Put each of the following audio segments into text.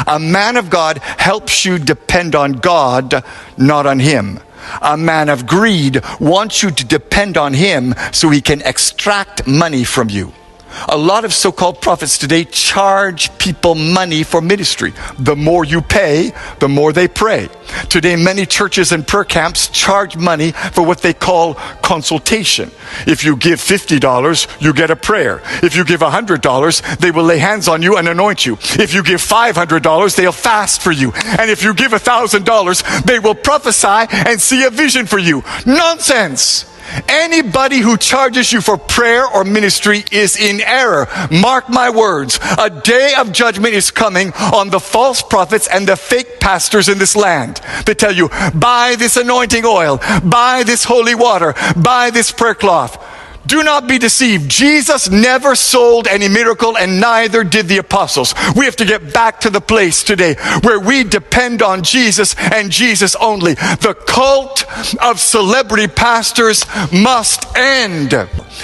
A man of God helps you depend on God, not on him. A man of greed wants you to depend on him so he can extract money from you. A lot of so-called prophets today charge people money for ministry. The more you pay, the more they pray. Today, many churches and prayer camps charge money for what they call consultation. If you give $50, you get a prayer. If you give $100, they will lay hands on you and anoint you. If you give $500, they'll fast for you. And if you give $1,000, they will prophesy and see a vision for you. Nonsense! Anybody who charges you for prayer or ministry is in error. Mark my words. A day of judgment is coming on the false prophets and the fake pastors in this land. They tell you, buy this anointing oil, buy this holy water, buy this prayer cloth. Do not be deceived. Jesus never sold any miracle, and neither did the apostles. We have to get back to the place today where we depend on Jesus and Jesus only. The cult of celebrity pastors must end.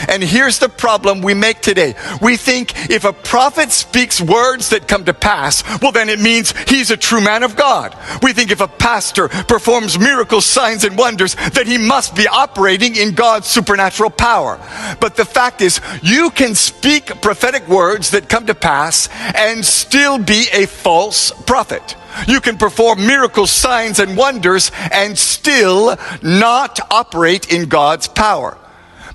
And here's the problem we make today. We think if a prophet speaks words that come to pass, well, then it means he's a true man of God. We think if a pastor performs miracles, signs, and wonders, that he must be operating in God's supernatural power. But the fact is, you can speak prophetic words that come to pass and still be a false prophet. You can perform miracles, signs, and wonders and still not operate in God's power.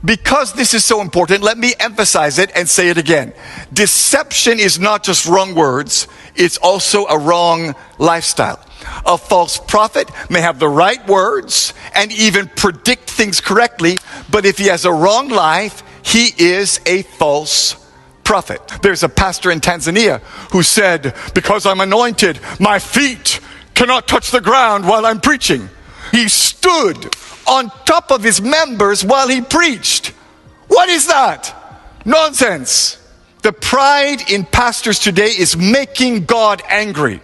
Because this is so important, let me emphasize it and say it again. Deception is not just wrong words, it's also a wrong lifestyle. A false prophet may have the right words and even predict things correctly, but if he has a wrong life, he is a false prophet. There's a pastor in Tanzania who said, because I'm anointed, my feet cannot touch the ground while I'm preaching. He stood on top of his members while he preached. What is that? Nonsense. The pride in pastors today is making God angry.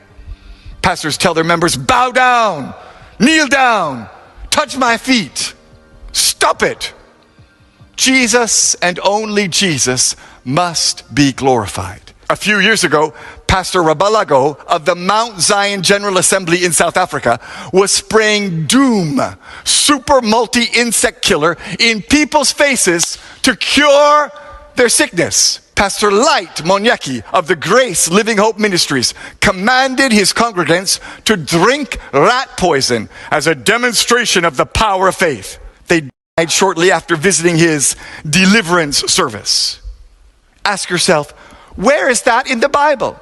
Pastors tell their members, bow down, kneel down, touch my feet. Stop it. Jesus and only Jesus must be glorified. A few years ago, Pastor Rabalago of the Mount Zion General Assembly in South Africa was spraying Doom, super multi-insect killer, in people's faces to cure their sickness. Pastor Light Monyaki of the Grace Living Hope Ministries commanded his congregants to drink rat poison as a demonstration of the power of faith. They died shortly after visiting his deliverance service. Ask yourself, where is that in the Bible?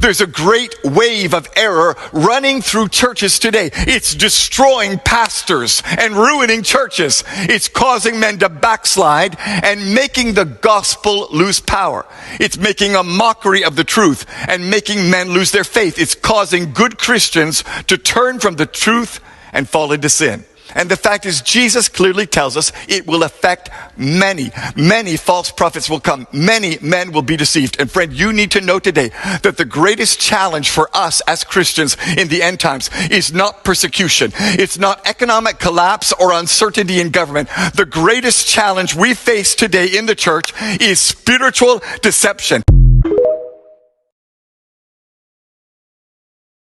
There's a great wave of error running through churches today. It's destroying pastors and ruining churches. It's causing men to backslide and making the gospel lose power. It's making a mockery of the truth and making men lose their faith. It's causing good Christians to turn from the truth and fall into sin. And the fact is, Jesus clearly tells us it will affect many. Many false prophets will come. Many men will be deceived. And friend, you need to know today that the greatest challenge for us as Christians in the end times is not persecution. It's not economic collapse or uncertainty in government. The greatest challenge we face today in the church is spiritual deception.